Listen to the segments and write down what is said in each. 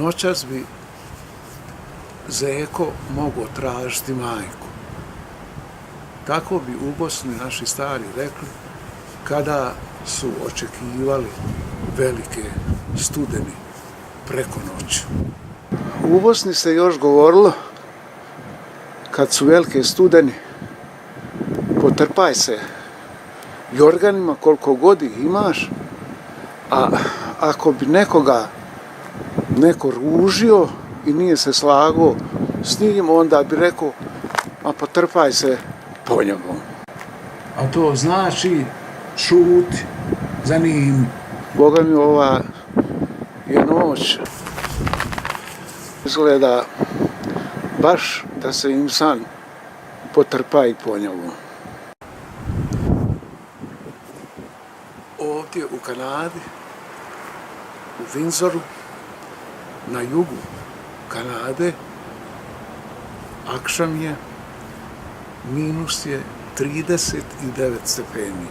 noćas bi zeko mogao tražiti majku. Tako bi u Bosni naši stari rekli kada su očekivali velike studeni preko noći. U Bosni se još govorilo kad su velike studeni, potrpaj se jorganima koliko god ih imaš, a ako bi neko ružio i nije se slagao s njim, onda bi rekao, a potrpaj se po njemu. A to znači šuti za njim. Boga mi, ova je noć izgleda baš da se insan potrpa i po njemu. Ovdje u Kanadi, u Windsoru, na jugu Kanade, akšam je, minus je 39 stepeni.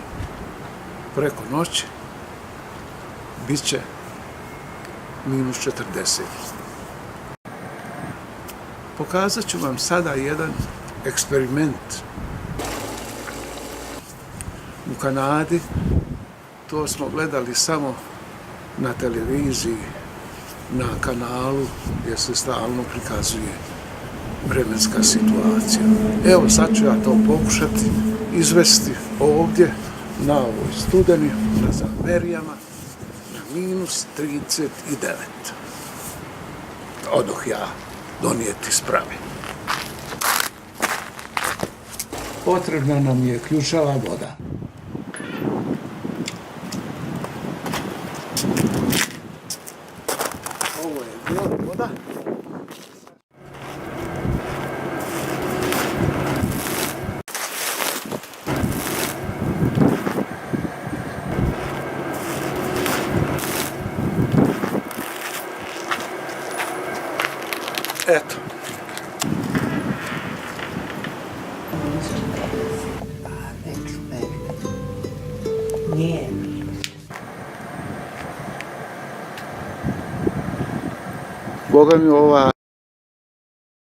Preko noći bit će minus 40. Pokazat ću vam sada jedan eksperiment. U Kanadi to smo gledali samo na televiziji, na kanalu gdje se stalno prikazuje vremenska situacija. Evo sad ću ja to pokušati izvesti ovdje na ovoj studeni, na Zamerijama, na minus 39. Odoh ja donijeti sprave. Potrebna nam je ključava voda. Ovo je bijela voda. Eto. Boga mi, ova